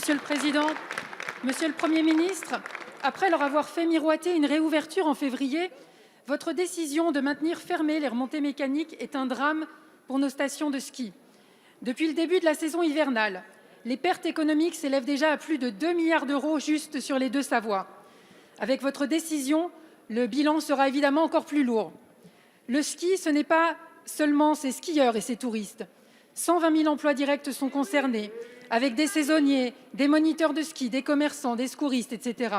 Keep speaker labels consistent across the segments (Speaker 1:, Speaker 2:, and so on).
Speaker 1: Monsieur le Président. Monsieur le Premier ministre, après leur avoir fait miroiter une réouverture en février, votre décision de maintenir fermées les remontées mécaniques est un drame pour nos stations de ski. Depuis le début de la saison hivernale, les pertes économiques s'élèvent déjà à plus de 2 milliards d'euros juste sur les deux Savoies. Avec votre décision, le bilan sera évidemment encore plus lourd. Le ski, ce n'est pas seulement ses skieurs et ses touristes. 120 000 emplois directs sont concernés, avec des saisonniers, des moniteurs de ski, des commerçants, des secouristes, etc.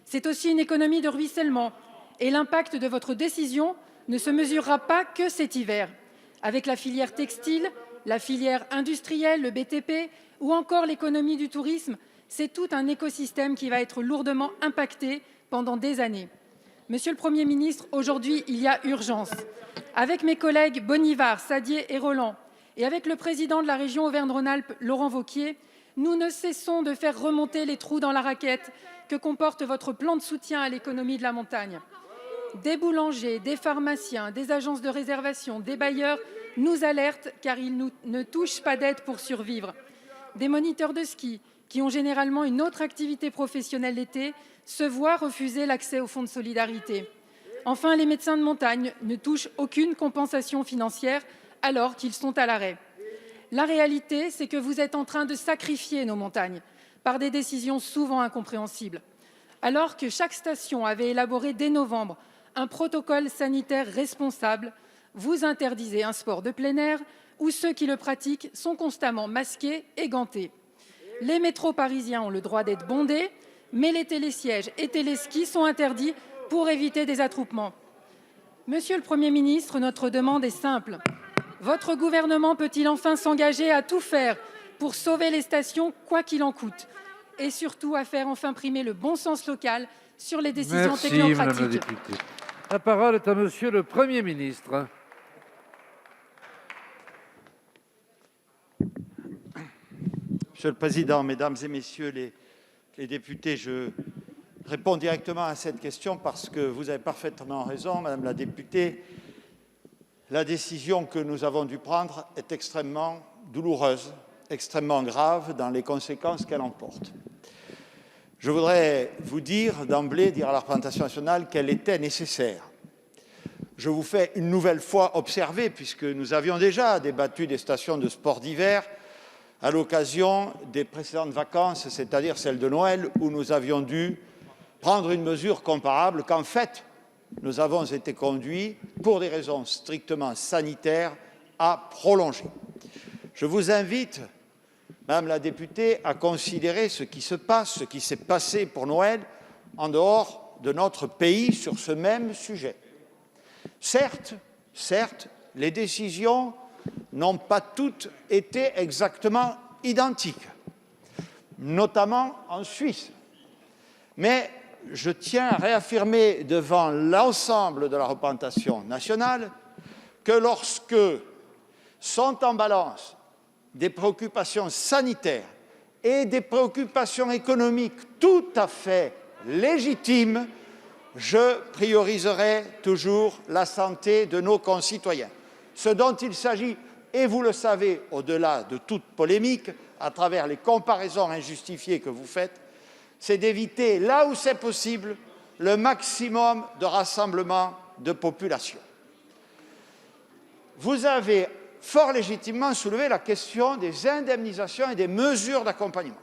Speaker 1: C'est aussi une économie de ruissellement, et l'impact de votre décision ne se mesurera pas que cet hiver. Avec la filière textile, la filière industrielle, le BTP ou encore l'économie du tourisme, c'est tout un écosystème qui va être lourdement impacté pendant des années. Monsieur le Premier ministre, aujourd'hui, il y a urgence. Avec mes collègues Bonivard, Sadier et Roland, et avec le président de la région Auvergne-Rhône-Alpes, Laurent Wauquiez, nous ne cessons de faire remonter les trous dans la raquette que comporte votre plan de soutien à l'économie de la montagne. Des boulangers, des pharmaciens, des agences de réservation, des bailleurs nous alertent car ils ne touchent pas d'aide pour survivre. Des moniteurs de ski, qui ont généralement une autre activité professionnelle l'été, se voient refuser l'accès au fonds de solidarité. Enfin, les médecins de montagne ne touchent aucune compensation financière alors qu'ils sont à l'arrêt. La réalité, c'est que vous êtes en train de sacrifier nos montagnes par des décisions souvent incompréhensibles. Alors que chaque station avait élaboré dès novembre un protocole sanitaire responsable, vous interdisez un sport de plein air où ceux qui le pratiquent sont constamment masqués et gantés. Les métros parisiens ont le droit d'être bondés, mais les télésièges et téléskis sont interdits pour éviter des attroupements. Monsieur le Premier ministre, notre demande est simple. Votre gouvernement peut-il enfin s'engager à tout faire pour sauver les stations, quoi qu'il en coûte, et surtout à faire enfin primer le bon sens local sur les décisions technocratiques.
Speaker 2: Madame la députée. La parole est à Monsieur le Premier ministre.
Speaker 3: Monsieur le Président, Mesdames et Messieurs les députés, je réponds directement à cette question parce que vous avez parfaitement raison, Madame la députée. La décision que nous avons dû prendre est extrêmement douloureuse, extrêmement grave dans les conséquences qu'elle emporte. Je voudrais vous dire d'emblée, dire à la représentation nationale qu'elle était nécessaire. Je vous fais une nouvelle fois observer, puisque nous avions déjà débattu des stations de sport d'hiver à l'occasion des précédentes vacances, c'est-à-dire celles de Noël, où nous avions dû prendre une mesure comparable, qu'en fait, nous avons été conduits, pour des raisons strictement sanitaires, à prolonger. Je vous invite, Madame la députée, à considérer ce qui se passe, ce qui s'est passé pour Noël en dehors de notre pays sur ce même sujet. Certes, les décisions n'ont pas toutes été exactement identiques, notamment en Suisse. Mais je tiens à réaffirmer devant l'ensemble de la représentation nationale que lorsque sont en balance des préoccupations sanitaires et des préoccupations économiques tout à fait légitimes, je prioriserai toujours la santé de nos concitoyens. Ce dont il s'agit, et vous le savez, au-delà de toute polémique, à travers les comparaisons injustifiées que vous faites, c'est d'éviter, là où c'est possible, le maximum de rassemblement de population. Vous avez fort légitimement soulevé la question des indemnisations et des mesures d'accompagnement.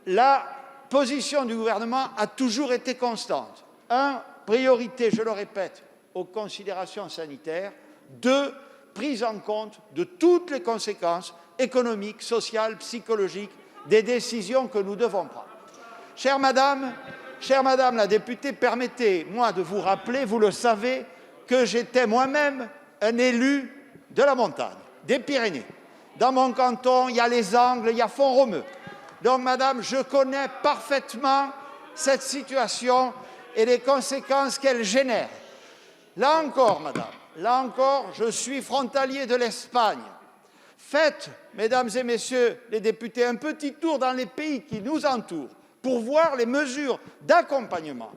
Speaker 3: La position du gouvernement a toujours été constante. 1, priorité, je le répète, aux considérations sanitaires. 2, prise en compte de toutes les conséquences économiques, sociales, psychologiques des décisions que nous devons prendre. Chère Madame la députée, permettez-moi de vous rappeler, vous le savez, que j'étais moi-même un élu de la montagne, des Pyrénées. Dans mon canton, il y a les Angles, il y a Font-Romeu. Donc, Madame, je connais parfaitement cette situation et les conséquences qu'elle génère. Là encore, Madame, je suis frontalier de l'Espagne. Faites, Mesdames et Messieurs les députés, un petit tour dans les pays qui nous entourent pour voir les mesures d'accompagnement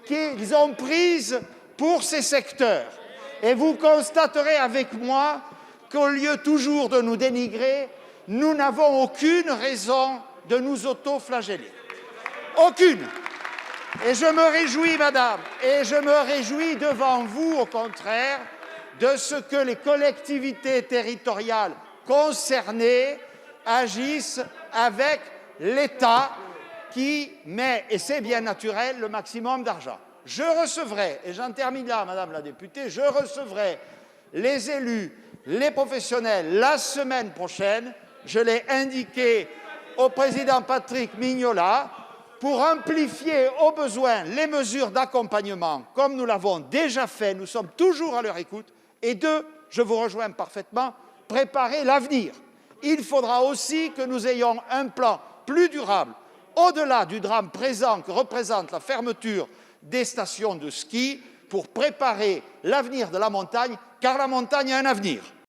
Speaker 3: qu'ils ont prises pour ces secteurs. Et vous constaterez avec moi qu'au lieu toujours de nous dénigrer, nous n'avons aucune raison de nous auto-flageller. Aucune. Et je me réjouis, madame, et je me réjouis devant vous, au contraire, de ce que les collectivités territoriales concernées agissent avec l'État qui met, et c'est bien naturel, le maximum d'argent. Je recevrai, et j'en termine là, madame la députée, je recevrai les élus, les professionnels la semaine prochaine. Je l'ai indiqué au président Patrick Mignola, pour amplifier au besoin les mesures d'accompagnement, comme nous l'avons déjà fait, nous sommes toujours à leur écoute. Et deux, je vous rejoins parfaitement, préparer l'avenir. Il faudra aussi que nous ayons un plan plus durable, au-delà du drame présent que représente la fermeture des stations de ski, pour préparer l'avenir de la montagne, car la montagne a un avenir.